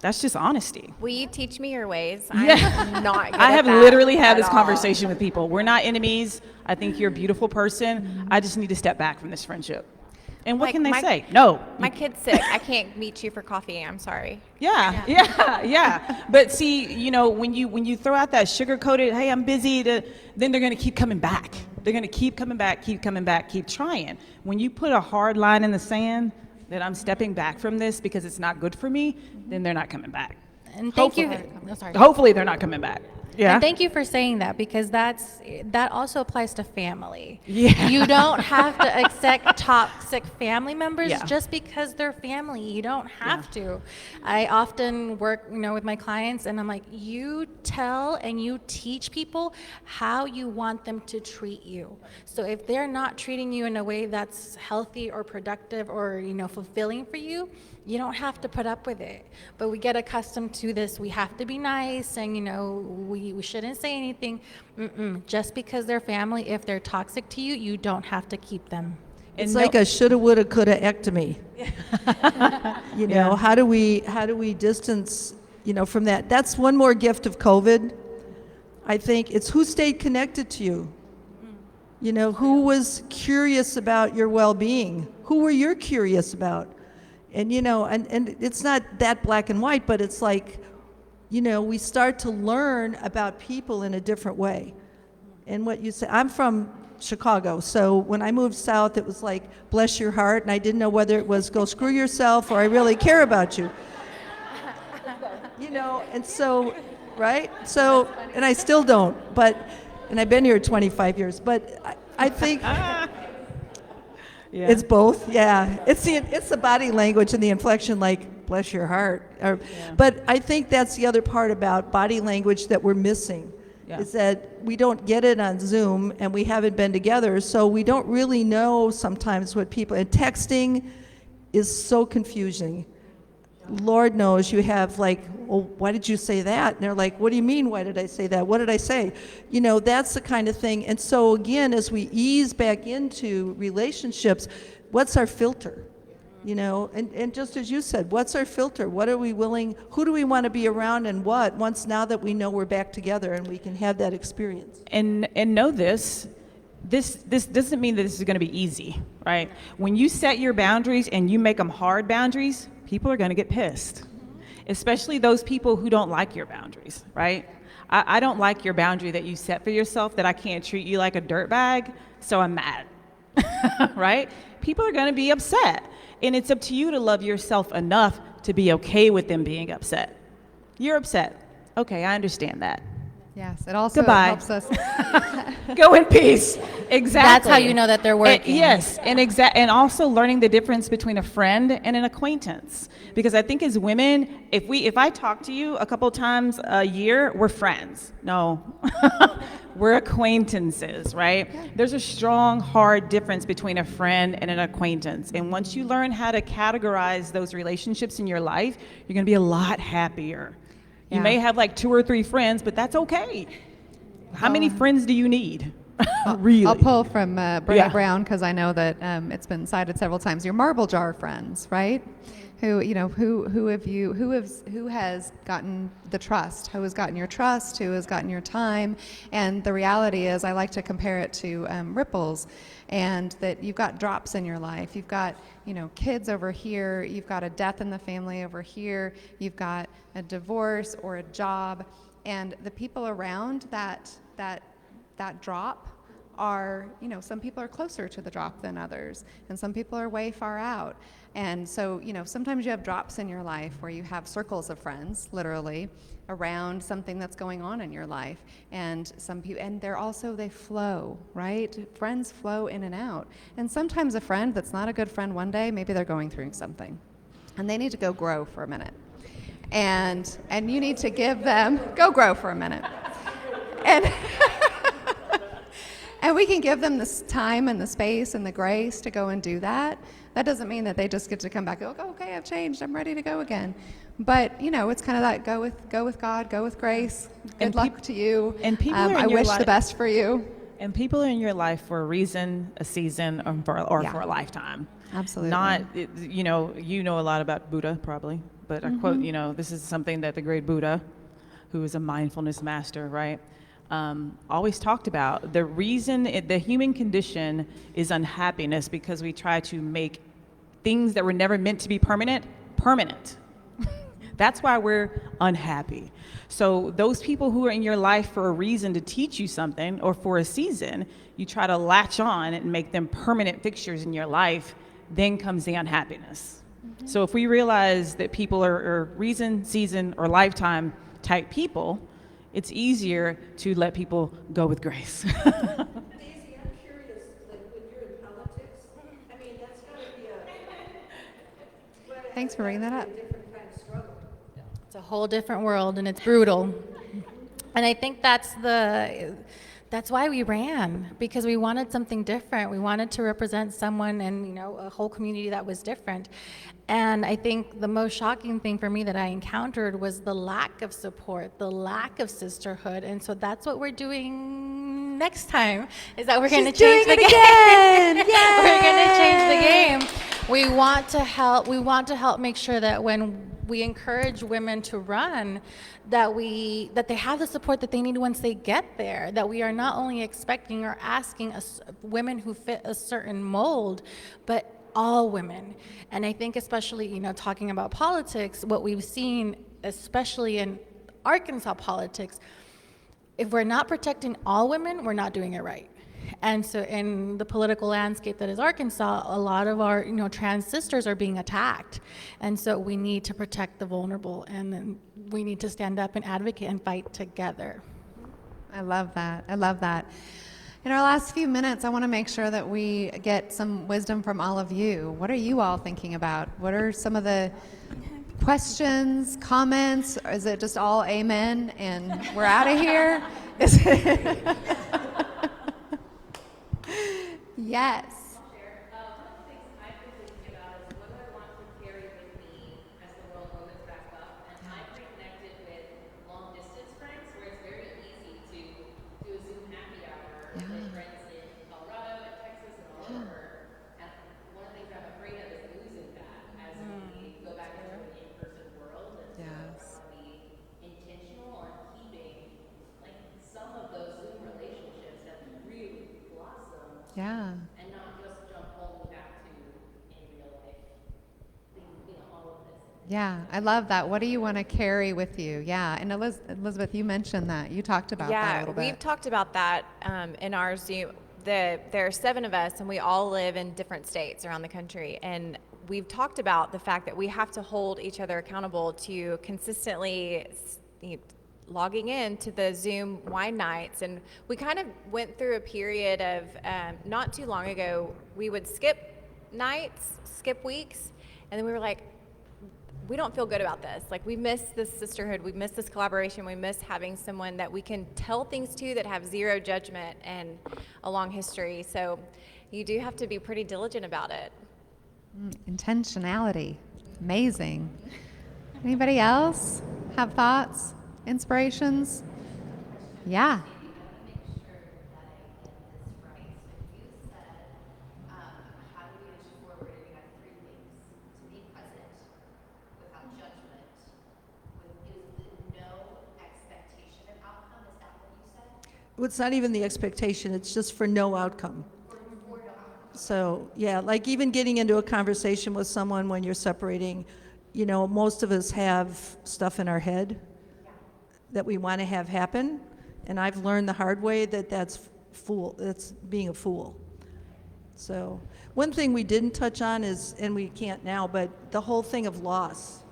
That's just honesty. Will you teach me your ways? Yeah. I'm not good I at have that literally had at this all. conversation with people. We're not enemies. I think you're a beautiful person. I just need to step back from this friendship. And what Like, can they my- say? No. My kid's sick. I can't meet you for coffee. I'm sorry. Yeah. But see, you know, when you throw out that sugar-coated, hey, I'm busy, then they're going to keep coming back. They're going to keep coming back, keep trying. When you put a hard line in the sand that I'm stepping back from this because it's not good for me, then they're not coming back. And thank you. Hopefully. Oh, sorry. Hopefully they're not coming back. Yeah. And thank you for saying that, because that also applies to family. Yeah. You don't have to accept toxic family members Yeah. just because they're family. You don't have to. I often work, with my clients, and I'm like, you tell and you teach people how you want them to treat you. So if they're not treating you in a way that's healthy or productive or, fulfilling for you, you don't have to put up with it. But we get accustomed to this. We have to be nice, and we shouldn't say anything. Just because they're family, if they're toxic to you, you don't have to keep them. It's like a shoulda, woulda, coulda ectomy. How do we distance, from that? That's one more gift of COVID. I think it's who stayed connected to you. Who was curious about your well-being? Who were you curious about? And and it's not that black and white, but it's like, we start to learn about people in a different way. And what you say, I'm from Chicago, so when I moved south, it was like, bless your heart, and I didn't know whether it was go screw yourself or I really care about you. And so, right? So, and I still don't, and I've been here 25 years, but I think it's both, yeah. It's the body language and the inflection, like, bless your heart. But I think that's the other part about body language that we're missing, is that we don't get it on Zoom and we haven't been together, so we don't really know sometimes what people, and texting is so confusing. Lord knows you have like, well, why did you say that? And they're like, what do you mean, why did I say that? What did I say? That's the kind of thing. And so again, as we ease back into relationships, what's our filter? And just as you said, what's our filter? What are we willing, who do we want to be around, and what, once now that we know we're back together and we can have that experience? And know this doesn't mean that this is going to be easy, right? When you set your boundaries and you make them hard boundaries, people are going to get pissed, especially those people who don't like your boundaries, right? I don't like your boundary that you set for yourself, that I can't treat you like a dirtbag, so I'm mad, right? People are going to be upset, and it's up to you to love yourself enough to be okay with them being upset. You're upset. Okay, I understand that. Yes, it also Goodbye. helps us. Go in peace. Exactly. That's how you know that they're working. Yes, and also learning the difference between a friend and an acquaintance. Because I think as women, if I talk to you a couple times a year, we're friends. No, we're acquaintances, right? Yeah. There's a strong, hard difference between a friend and an acquaintance. And once you learn how to categorize those relationships in your life, you're going to be a lot happier. You may have like 2 or 3 friends, but that's okay. How many friends do you need? Really? I'll pull from Brene Brown, because I know that it's been cited several times. Your marble jar friends, right? Who has gotten the trust? Who has gotten your trust? Who has gotten your time? And the reality is, I like to compare it to ripples, and that you've got drops in your life. You've got kids over here. You've got a death in the family over here. You've got a divorce or a job, and the people around that drop are, some people are closer to the drop than others, and some people are way far out. And so, sometimes you have drops in your life where you have circles of friends, literally, around something that's going on in your life. And some people, and they flow, right? Friends flow in and out. And sometimes a friend that's not a good friend one day, maybe they're going through something, and they need to go grow for a minute. And you need to give them, go grow for a minute. And we can give them this time and the space and the grace to go and do that. That doesn't mean that they just get to come back and go, okay, I've changed, I'm ready to go again. But it's kind of that go with God, go with grace. Good luck to you. And people are in I your wish the best for you. And people are in your life for a reason, a season, or for a lifetime. Absolutely. Not, you know a lot about Buddha probably, but I quote, this is something that the great Buddha, who is a mindfulness master, right? Always talked about. The reason the human condition is unhappiness because we try to make things that were never meant to be permanent. That's why we're unhappy. So those people who are in your life for a reason to teach you something or for a season, you try to latch on and make them permanent fixtures in your life, then comes the unhappiness. So if we realize that people are reason, season, or lifetime type people, it's easier to let people go with grace. Daisy, I'm curious, like when you're in politics, I mean, that's gotta be Thanks for bringing that up. a different kind of struggle. It's a whole different world, and it's brutal. And I think that's why we ran, because we wanted something different. We wanted to represent someone and, you know, a whole community that was different. And I think the most shocking thing for me that I encountered was the lack of support, the lack of sisterhood. And so that's what we're doing next time, is that we're going to change the game. We're going to change the game. We want to help make sure that when we encourage women to run, that they have the support that they need once they get there, that we are not only expecting or asking women who fit a certain mold, but all women. And I think especially, you know, talking about politics, what we've seen, especially in Arkansas politics, if we're not protecting all women, we're not doing it right. And so in the political landscape that is Arkansas, a lot of our, you know, trans sisters are being attacked. And so we need to protect the vulnerable, and then we need to stand up and advocate and fight together. I love that. I love that. In our last few minutes, I want to make sure that we get some wisdom from all of you. What are you all thinking about? What are some of the questions, comments? Or is it just all amen and we're out of here? Yes. One of the things I've been thinking about is what do I want to carry with me as the world opens back up? And I'm reconnected with long distance friends where it's very easy to do a Zoom happy hour with friends in Colorado and Texas and all over. And one of the things I'm afraid of is losing that as we go back into an in-person world. And so I want to be intentional on keeping like some of those Zoom relationships that really blossom. Yeah. And not just jump all the way back to in real life, you know, all of this. Yeah, I love that. What do you want to carry with you? Yeah, and Elizabeth, you mentioned that. You talked about that a little bit. We've talked about that in our Zoom. There are 7 of us, and we all live in different states around the country. And we've talked about the fact that we have to hold each other accountable to consistently logging in to the Zoom wine nights. And we kind of went through a period of not too long ago, we would skip nights, skip weeks, and then we were like, we don't feel good about this. Like, we miss this sisterhood, we miss this collaboration, we miss having someone that we can tell things to that have zero judgment and a long history. So you do have to be pretty diligent about it. Intentionality. Amazing. Anybody else have thoughts, inspirations? Yeah. Well, it's not even the expectation, it's just for no outcome. So, yeah, like even getting into a conversation with someone when you're separating, you know, most of us have stuff in our head that we want to have happen, and I've learned the hard way that that's being a fool. So, one thing we didn't touch on is, and we can't now, but the whole thing of loss,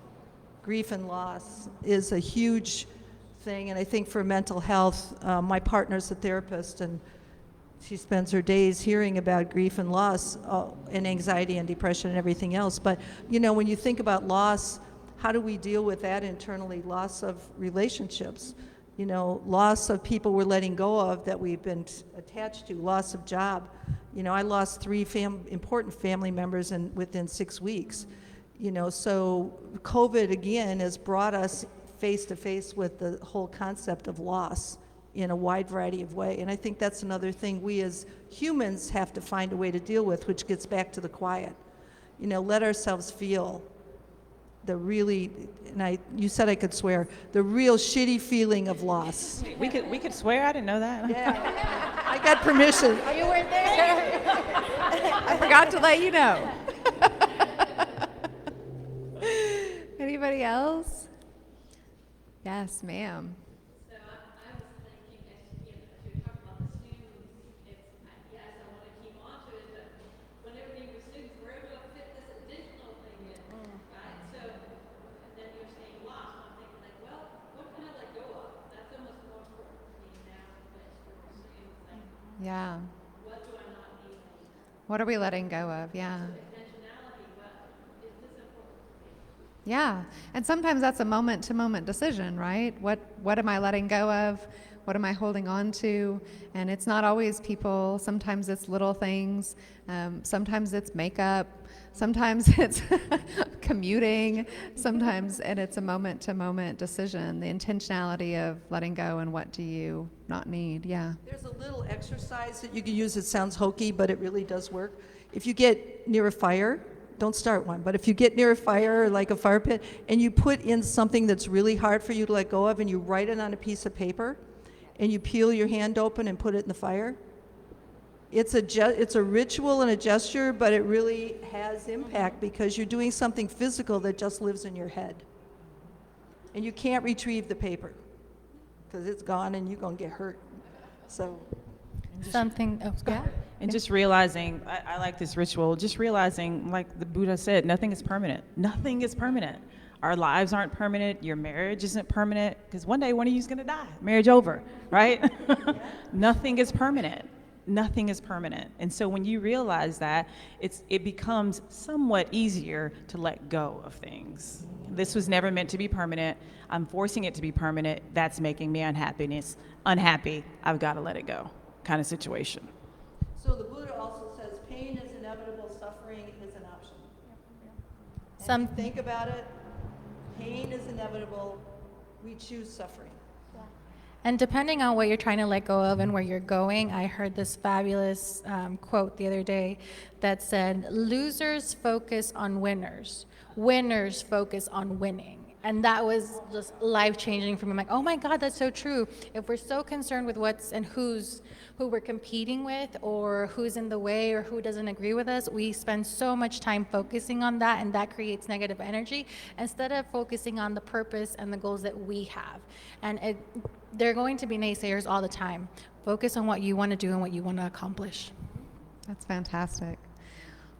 grief and loss is a huge thing, and I think for mental health, my partner's a therapist, and she spends her days hearing about grief and loss and anxiety and depression and everything else. But, you know, when you think about loss, how do we deal with that internally? Loss of relationships, you know, loss of people we're letting go of that we've been attached to, loss of job. You know, I lost 3 important family members within 6 weeks. You know, so COVID again has brought us face to face with the whole concept of loss in a wide variety of ways. And I think that's another thing we as humans have to find a way to deal with, which gets back to the quiet. You know, let ourselves feel the really, and you said I could swear, the real shitty feeling of loss. We could swear. I didn't know that. Yeah, I got permission. Oh, you weren't there? I forgot to let you know. Anybody else? Yes, ma'am. So I was thinking, as you were talking about the students, yes, I want to keep on to it, but whenever you were students, where do I fit this additional thing in, right? So then you're saying loss, I'm thinking like, well, what can I let go of? That's almost more important to me now than it's for students. Like, Yeah. what do I not need anymore? What are we letting go of? Yeah. Intentionality, what is this important to me? Yeah, and sometimes that's a moment-to-moment decision, right? What am I letting go of? What am I holding on to? And it's not always people. Sometimes it's little things. Sometimes it's makeup. Sometimes it's commuting. Sometimes, and it's a moment-to-moment decision. The intentionality of letting go and what do you not need? Yeah. There's a little exercise that you can use. It sounds hokey, but it really does work. If you get near a fire, don't start one, but if you get near a fire, like a fire pit, and you put in something that's really hard for you to let go of, and you write it on a piece of paper, and you peel your hand open and put it in the fire, it's a ritual and a gesture, but it really has impact because you're doing something physical that just lives in your head. And you can't retrieve the paper because it's gone and you're going to get hurt. So, Something, oh, yeah. And just realizing, I like this ritual, just realizing, like the Buddha said, nothing is permanent. Nothing is permanent. Our lives aren't permanent. Your marriage isn't permanent because one day one of you is going to die. Marriage over, right? Nothing is permanent. Nothing is permanent. And so when you realize that, it becomes somewhat easier to let go of things. This was never meant to be permanent. I'm forcing it to be permanent. That's making me unhappy. I've got to let it go kind of situation. so the Buddha also says pain is inevitable, suffering is an option. And Some- if you think about it, pain is inevitable, we choose suffering. And depending on what you're trying to let go of and where you're going, I heard this fabulous quote the other day that said, losers focus on winners, winners focus on winning. And that was just life-changing for me. I'm like, oh my God, that's so true. If we're so concerned with what's and who we're competing with or who's in the way or who doesn't agree with us, we spend so much time focusing on that, and that creates negative energy instead of focusing on the purpose and the goals that we have. And they're going to be naysayers all the time. Focus on what you want to do and what you want to accomplish. That's fantastic.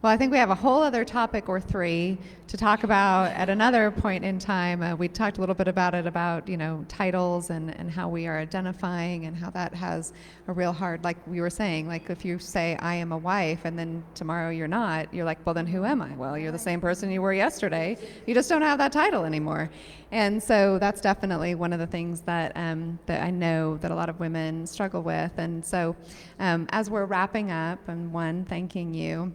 Well, I think we have a whole other topic or three to talk about at another point in time. We talked a little bit about it, about, titles and how we are identifying and how that has a real hard, like we were saying, like if you say, I am a wife, and then tomorrow you're not, you're like, well, then who am I? Well, you're the same person you were yesterday. You just don't have that title anymore. And so that's definitely one of the things that that I know that a lot of women struggle with. And so as we're wrapping up, and thanking you,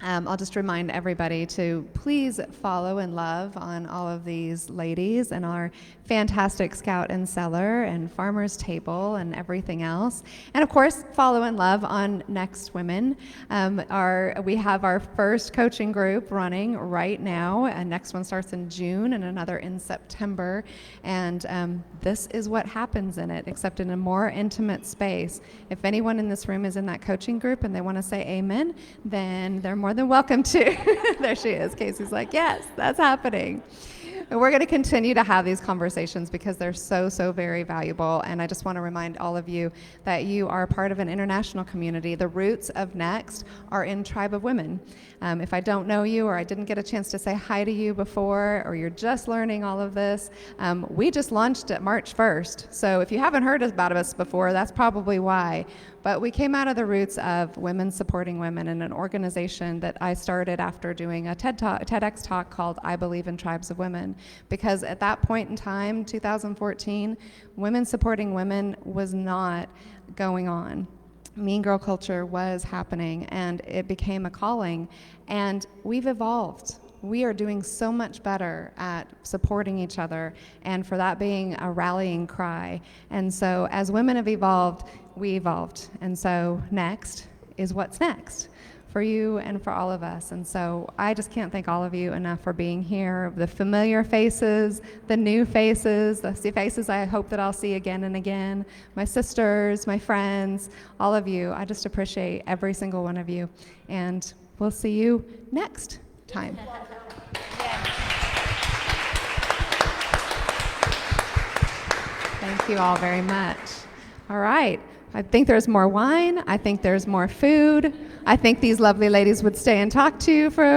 I'll just remind everybody to please follow and love on all of these ladies and our fantastic Scout and Cellar and Farmer's Table and everything else. And of course, follow and love on NEXXT Women. We have our first coaching group running right now. And next one starts in June and another in September. And this is what happens in it, except in a more intimate space. If anyone in this room is in that coaching group and they want to say amen, then they're more than welcome to. There she is. Casey's like, yes, that's happening. And we're going to continue to have these conversations because they're so, so very valuable. And I just want to remind all of you that you are part of an international community. The roots of NEXXT are in Tribe of Women. If I don't know you or I didn't get a chance to say hi to you before, or you're just learning all of this, we just launched it March 1st. So if you haven't heard about us before, that's probably why. But we came out of the roots of Women Supporting Women in an organization that I started after doing a TEDx talk called I Believe in Tribes of Women. Because at that point in time, 2014, Women Supporting Women was not going on. Mean girl culture was happening, and it became a calling. And we've evolved. We are doing so much better at supporting each other, and for that being a rallying cry. And so as women have evolved, we evolved. And so NEXXT is what's next for you and for all of us. And so I just can't thank all of you enough for being here. The familiar faces, the new faces, the faces I hope that I'll see again and again, my sisters, my friends, all of you. I just appreciate every single one of you. And we'll see you next time. you all very much. All right. I think there's more wine. I think there's more food. I think these lovely ladies would stay and talk to you for